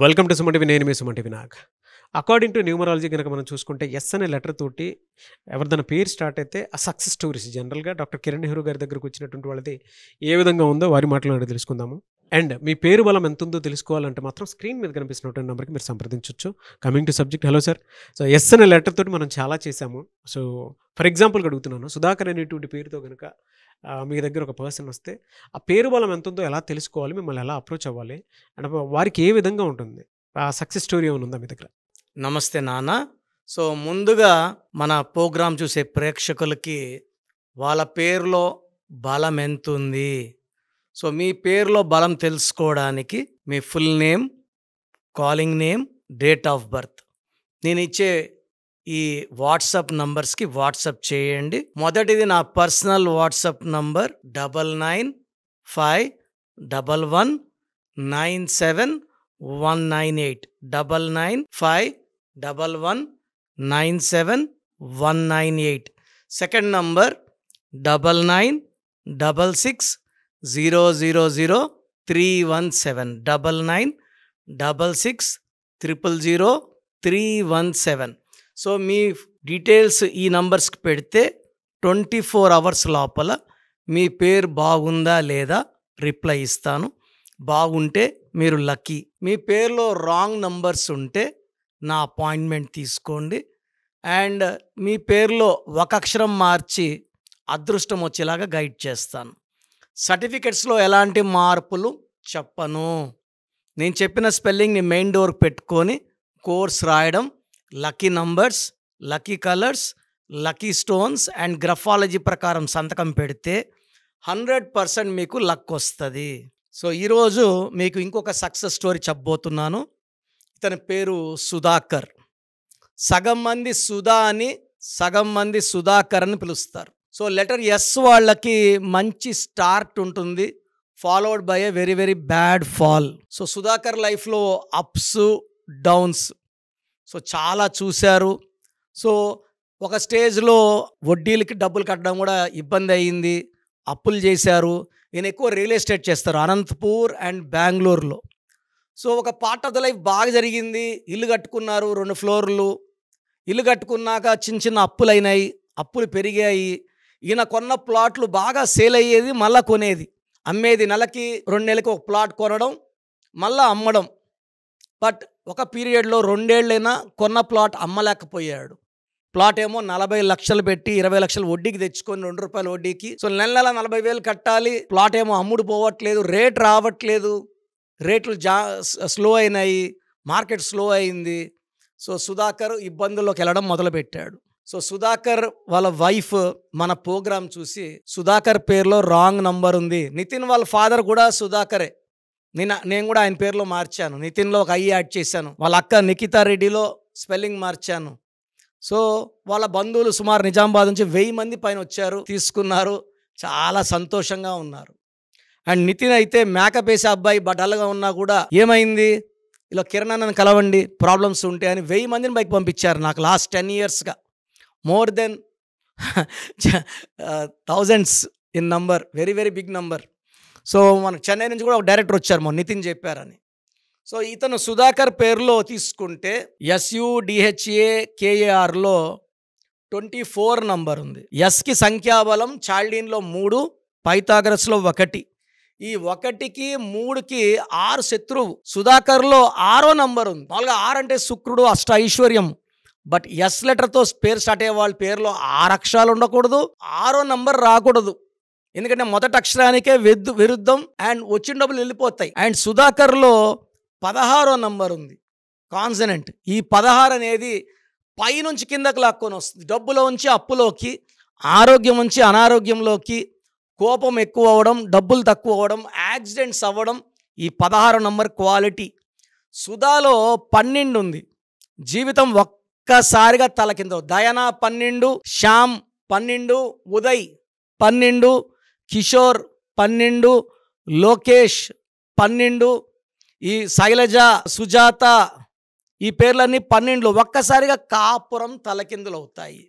Welcome to Suman TV. నేను మీ Suman TV Nag. According to numerology కనుక మనం చూసుకుంటే ఎస్ అనే లెటర్ తోటి ఎవరిదైనా పేరు స్టార్ట్ అయితే ఆ సక్సెస్ స్టోరీస్ జనరల్గా డాక్టర్ కిరణ్ నెహ్రూ గారి దగ్గరకు వచ్చినటువంటి వాళ్ళది ఏ విధంగా ఉందో వారి మాటలు తెలుసుకుందాము. అండ్ మీ పేరు బలం ఎంత ఉందో తెలుసుకోవాలంటే మాత్రం స్క్రీన్ మీద కనిపిస్తున్నటువంటి నెంబర్కి మీరు సంప్రదించవచ్చు. Coming to subject, hello sir. So S అనే లెటర్ తోటి మనం చాలా చేసాము. సో ఫర్ ఎగ్జాంపుల్గా అడుగుతున్నాను, సుధాకర్ అనేటువంటి పేరుతో కనుక మీ దగ్గర ఒక పర్సన్ వస్తే ఆ పేరు బలం ఎంత ఉందో ఎలా తెలుసుకోవాలి, మిమ్మల్ని ఎలా అప్రోచ్ అవ్వాలి, అండ్ వారికి ఏ విధంగా ఉంటుంది, ఆ సక్సెస్ స్టోరీ ఏమైనా ఉందా మీ దగ్గర? నమస్తే నాన్న. సో ముందుగా మన ప్రోగ్రాం చూసే ప్రేక్షకులకి వాళ్ళ పేరులో బలం ఎంతుంది, సో మీ పేరులో బలం తెలుసుకోవడానికి మీ full name, calling name, date of birth నేను ఇచ్చే ఈ వాట్సాప్ నంబర్స్కి వాట్సాప్ చేయండి. మొదటిది నా personal WhatsApp number 9951197198 9951197198. Second number 9966000317 9966000317. So మీ డీటెయిల్స్ ఈ నంబర్స్కి పెడితే 24 అవర్స్ లోపల మీ పేరు బాగుందా లేదా రిప్లై ఇస్తాను. బాగుంటే మీరు లక్కీ. మీ పేరులో రాంగ్ నంబర్స్ ఉంటే నా అపాయింట్మెంట్ తీసుకోండి. అండ్ మీ పేరులో ఒక అక్షరం మార్చి అదృష్టం వచ్చేలాగా గైడ్ చేస్తాను. సర్టిఫికెట్స్లో ఎలాంటి మార్పులు చెప్పను. నేను చెప్పిన స్పెల్లింగ్ని మెయిన్ డోర్ పెట్టుకొని కోర్స్ రాయడం, lucky numbers, lucky colours, lucky stones and graphology ప్రకారం సంతకం పెడితే 100% మీకు లక్ వస్తుంది. సో ఈరోజు మీకు ఇంకొక సక్సెస్ స్టోరీ చెప్పబోతున్నాను. ఇతని పేరు సుధాకర్. సగం మంది సుధా అని, సగం మంది సుధాకర్ అని పిలుస్తారు. సో లెటర్ ఎస్ వాళ్ళకి మంచి స్టార్ట్ ఉంటుంది, followed by a very very bad fall. So Sudhakar లైఫ్లో అప్స్ డౌన్స్ సో చాలా చూశారు. సో ఒక స్టేజ్లో వడ్డీలకి డబ్బులు కట్టడం కూడా ఇబ్బంది అయ్యింది, అప్పులు చేశారు. ఈయన ఎక్కువ రియల్ ఎస్టేట్ చేస్తారు అనంతపూర్ అండ్ బెంగళూరులో. సో ఒక పార్ట్ ఆఫ్ ద లైఫ్ బాగా జరిగింది. ఇల్లు కట్టుకున్నారు, 2 ఫ్లోర్లు. ఇల్లు కట్టుకున్నాక చిన్న చిన్న అప్పులు అయినాయి, అప్పులు పెరిగాయి. ఈయన కొన్న ప్లాట్లు బాగా సేల్ అయ్యేది, మళ్ళీ కొనేది, అమ్మేది. నెలకి 2 నెలలకి ఒక ప్లాట్ కొనడం, మళ్ళీ అమ్మడం. బట్ ఒక పీరియడ్లో 2 ఏళ్ళైనా కొన్న ప్లాట్ అమ్మలేకపోయాడు. ప్లాట్ ఏమో 40 లక్షలు పెట్టి 20 లక్షలు వడ్డీకి తెచ్చుకొని, 2 రూపాయల వడ్డీకి. సో నెల 40,000 కట్టాలి. ప్లాట్ ఏమో అమ్ముడు పోవట్లేదు, రేట్ రావట్లేదు, రేట్లు స్లో అయినాయి, మార్కెట్ స్లో అయింది. సో సుధాకర్ ఇబ్బందుల్లోకి వెళ్ళడం మొదలుపెట్టాడు. సో సుధాకర్ వాళ్ళ వైఫ్ మన ప్రోగ్రాం చూసి, సుధాకర్ పేరులో రాంగ్ నంబర్ ఉంది. నితిన్ వాళ్ళ ఫాదర్ కూడా సుధాకరే. నేను కూడా ఆయన పేరులో మార్చాను. నితిన్లో ఒక ఐ యాడ్ చేశాను. వాళ్ళ అక్క నిఖితా రెడ్డిలో స్పెల్లింగ్ మార్చాను. సో వాళ్ళ బంధువులు సుమారు నిజామాబాద్ నుంచి 1000 మంది పైన వచ్చారు, తీసుకున్నారు, చాలా సంతోషంగా ఉన్నారు. అండ్ నితిన్ అయితే మేకప్ వేసే అబ్బాయి డల్గా ఉన్నా కూడా ఏమైంది, ఇలా కిరణ్ అన్నని కలవండి ప్రాబ్లమ్స్ ఉంటే అని 1000 మందిని బైక్ పంపించారు. నాకు లాస్ట్ 10 ఇయర్స్గా more than thousands in number, very very big number. So మన చెన్నై నుంచి కూడా ఒక డైరెక్టర్ వచ్చారు, మొన్న నితిన్ చెప్పారని. సో ఇతను సుధాకర్ పేరులో తీసుకుంటే SUDHAKARలో 24 నంబర్ ఉంది. ఎస్కి సంఖ్యాబలం చాల్డీన్లో 3, పైథాగరస్లో 1. ఈ 1కి 3కి 6 శత్రువు. సుధాకర్లో 6వ నంబర్ ఉంది. మామూలుగా 6 అంటే శుక్రుడు, అష్ట ఐశ్వర్యం. బట్ ఎస్ లెటర్తో పేరు స్టార్ట్ అయ్యే వాళ్ళ పేరులో 6 అక్షరాలు ఉండకూడదు, 6వ నంబర్ రాకూడదు. ఎందుకంటే మొదటి అక్షరానికే విరుద్ధం అండ్ వచ్చిన డబ్బులు వెళ్ళిపోతాయి. అండ్ సుధాకర్లో 16వ నంబర్ ఉంది, కాన్సనెంట్. ఈ 16 అనేది పైనుంచి కిందకు లాక్కొని వస్తుంది. డబ్బులో ఉంచి అప్పులోకి, ఆరోగ్యం నుంచి అనారోగ్యంలోకి, కోపం ఎక్కువ అవ్వడం, డబ్బులు తక్కువ అవ్వడం, యాక్సిడెంట్స్ అవ్వడం. ఈ 16 నంబర్ క్వాలిటీ. సుధాలో 12 ఉంది. జీవితం ఒక్కసారిగా తల కింద. దయనా 12, శ్యామ్ 12, ఉదయ్ 12, కిషోర్ 12, లోకేష్ 12, ఈ శైలజ, సుజాత, ఈ పేర్లన్నీ 12 ఒక్కసారిగా కాపురం తలకిందులు అవుతాయి.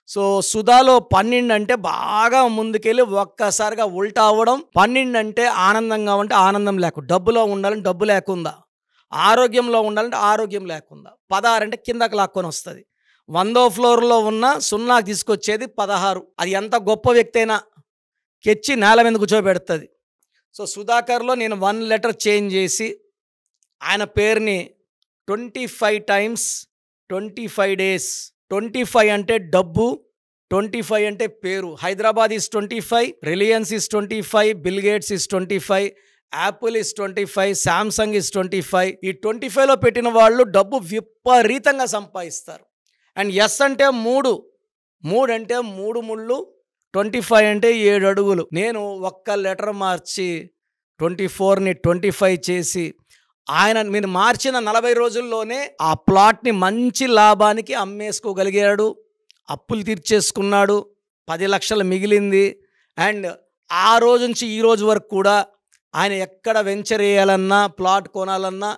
సో సుధాలో 12 అంటే బాగా ముందుకెళ్ళి ఒక్కసారిగా ఉల్టా అవ్వడం. 12 అంటే ఆనందంగా ఉంటే ఆనందం లేకుండా, డబ్బులో ఉండాలని డబ్బు లేకుండా, ఆరోగ్యంలో ఉండాలంటే ఆరోగ్యం లేకుండా. 16 అంటే కిందకి లాక్కొని వస్తుంది. 100వ ఫ్లోర్లో ఉన్న 0కి తీసుకొచ్చేది 16. అది ఎంత గొప్ప వ్యక్తి అయినా కెచ్చి నేల మీద కూర్చోబెడుతుంది. సో సుధాకర్లో నేను 1 లెటర్ చేంజ్ చేసి ఆయన పేరుని 25 టైమ్స్ 25 డేస్. 25 అంటే డబ్బు, 25 అంటే పేరు. Hyderabad is 25, Reliance is 25, bill gates is 25, Apple is 25, Samsung is 25. ఈ 25లో పెట్టిన వాళ్ళు డబ్బు విపరీతంగా సంపాదిస్తారు. అండ్ ఎస్ అంటే 3 అంటే 3 ముళ్ళు, 25 అంటే 7 అడుగులు. నేను ఒక్క లెటర్ మార్చి 24ని 25 చేసి ఆయన మీరు మార్చిన 40 రోజుల్లోనే ఆ ప్లాట్ని మంచి లాభానికి అమ్మేసుకోగలిగాడు. అప్పులు తీర్చేసుకున్నాడు. 10 లక్షలు మిగిలింది. అండ్ ఆ రోజు నుంచి ఈ రోజు వరకు కూడా ఆయన ఎక్కడ వెంచర్ వేయాలన్నా, ప్లాట్ కొనాలన్నా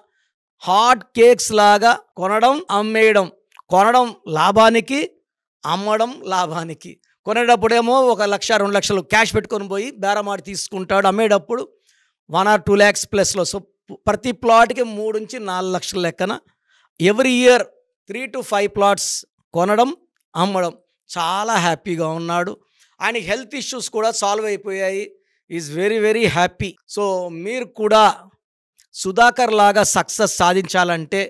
హాట్ కేక్స్ లాగా కొనడం, అమ్మేయడం. కొనడం లాభానికి, అమ్మడం లాభానికి. కొనేటప్పుడేమో 1 లక్ష 2 లక్షలు క్యాష్ పెట్టుకొని పోయి బేరమాడి తీసుకుంటాడు. అమ్మేటప్పుడు 1 or 2 lakhs ప్లస్లో. సో ప్రతి ప్లాట్కి 3 నుంచి 4 లక్షల లెక్కన ఎవ్రీ ఇయర్ 3 to 5 ప్లాట్స్ కొనడం, అమ్మడం. చాలా హ్యాపీగా ఉన్నాడు. ఆయనకి హెల్త్ ఇష్యూస్ కూడా సాల్వ్ అయిపోయాయి. Is very very happy. So మీరు కూడా సుధాకర్ లాగా సక్సెస్ సాధించాలంటే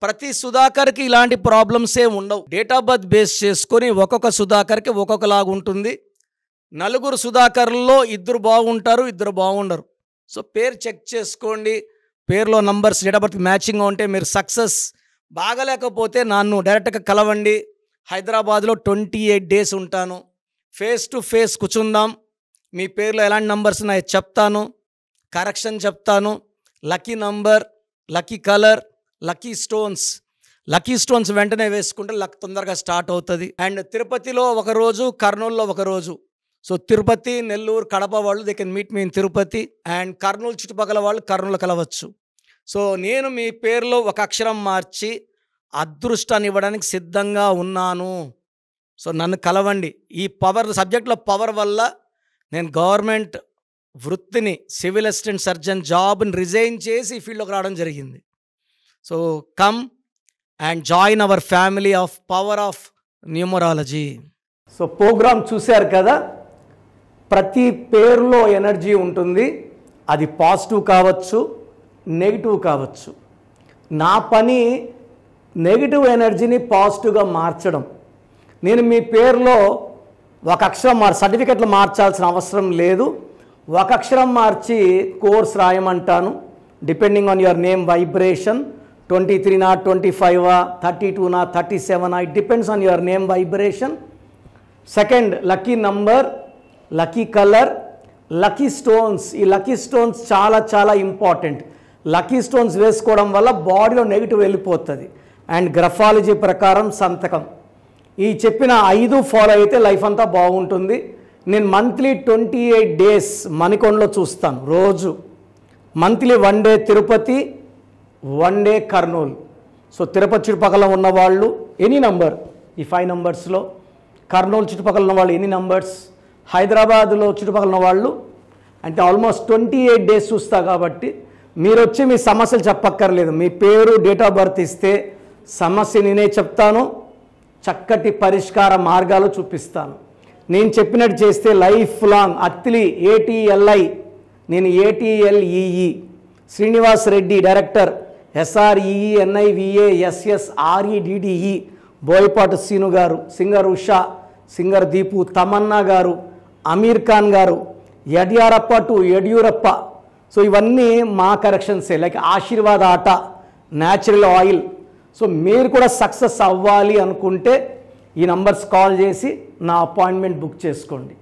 ప్రతి సుధాకర్కి ఇలాంటి ప్రాబ్లమ్సే ఉండవు. డేట్ ఆఫ్ బర్త్ బేస్ చేసుకొని ఒక్కొక్క సుధాకర్కి ఒక్కొక్కలాగా ఉంటుంది. 4 సుధాకర్లలో 2 బాగుంటారు, 2 బాగుండరు. సో పేరు చెక్ చేసుకోండి. పేరులో నంబర్స్ డేట్ ఆఫ్ బర్త్ మ్యాచింగ్గా ఉంటే మీరు సక్సెస్. బాగలేకపోతే నన్ను డైరెక్ట్గా కలవండి. హైదరాబాద్లో 28 డేస్ ఉంటాను. ఫేస్ టు ఫేస్ కూర్చుందాం. మీ పేరులో ఎలాంటి నంబర్స్ ఉన్నాయో చెప్తాను, కరెక్షన్ చెప్తాను. Lucky number, lucky colour, lucky stones వెంటనే వేసుకుంటే లక్ తొందరగా స్టార్ట్ అవుతుంది. అండ్ తిరుపతిలో ఒకరోజు, కర్నూలులో ఒకరోజు. సో తిరుపతి, నెల్లూరు, కడప వాళ్ళు they can meet me in Tirupati. And Kurnool చుట్టుపక్కల వాళ్ళు కర్నూలు కలవచ్చు. సో నేను మీ పేరులో ఒక అక్షరం మార్చి అదృష్టాన్ని ఇవ్వడానికి సిద్ధంగా ఉన్నాను. సో నన్ను కలవండి. ఈ సబ్జెక్ట్లో పవర్ వల్ల నేను గవర్నమెంట్ వృత్తిని, సివిల్ అసిస్టెంట్ సర్జన్ జాబ్ని రిజైన్ చేసి ఈ ఫీల్డ్లోకి రావడం జరిగింది. So come and join our family of power of numerology. So program చూశారు కదా. ప్రతి పేరులో ఎనర్జీ ఉంటుంది. అది పాజిటివ్ కావచ్చు, నెగిటివ్ కావచ్చు. నా పని నెగిటివ్ ఎనర్జీని పాజిటివ్గా మార్చడం. నేను మీ పేరులో ఒక అక్షరం సర్టిఫికెట్లు మార్చాల్సిన అవసరం లేదు. ఒక అక్షరం మార్చి కోర్స్ రాయమంటాను. Depending on your name vibration 23 25 32 37 it depends on your name vibration. Second lucky number, lucky colour, lucky stones. ఈ లక్కీ స్టోన్స్ చాలా చాలా ఇంపార్టెంట్. లక్కీ స్టోన్స్ వేసుకోవడం వల్ల బాడీలో నెగిటివ్ వెళ్ళిపోతుంది. అండ్ గ్రఫాలజీ ప్రకారం సంతకం. ఈ చెప్పిన 5 ఫాలో అయితే లైఫ్ అంతా బాగుంటుంది. నేను మంత్లీ 28 డేస్ మణికొండలో చూస్తాను రోజు. Monthly 1 day Tirupati, 1 day Kurnool. So Tirupati చుట్టుపక్కల ఉన్నవాళ్ళు ఎనీ నంబర్, ఈ 5 నంబర్స్లో. కర్నూలు చుట్టుపక్కల ఉన్న వాళ్ళు ఎనీ నంబర్స్. హైదరాబాద్లో చుట్టుపక్కల ఉన్న వాళ్ళు అంటే ఆల్మోస్ట్ 28 డేస్ చూస్తా. కాబట్టి మీరు వచ్చి మీ సమస్యలు చెప్పక్కర్లేదు. మీ పేరు, డేట్ ఆఫ్ బర్త్ ఇస్తే సమస్య నేనే చెప్తాను, చక్కటి పరిష్కార మార్గాలు చూపిస్తాను. నేను చెప్పినట్టు చేస్తే లైఫ్ లాంగ్. అత్తిలి ATLI, నేను ATLEE. Srinivas Reddy director, SREENIVASSREDDE. Boyapati Seenu garu, singer Usha, singer Deepu, Tamannaah garu, Aamir Khan గారు, యడ్యారప్ప టు యడ్యూరప్ప. సో ఇవన్నీ మా కరెక్షన్సే. లైక్ ఆశీర్వాద్ ఆట, న్యాచురల్ ఆయిల్. సో మీరు కూడా సక్సెస్ అవ్వాలి అనుకుంటే ఈ నంబర్స్ కాల్ చేసి నా అపాయింట్మెంట్ బుక్ చేసుకోండి.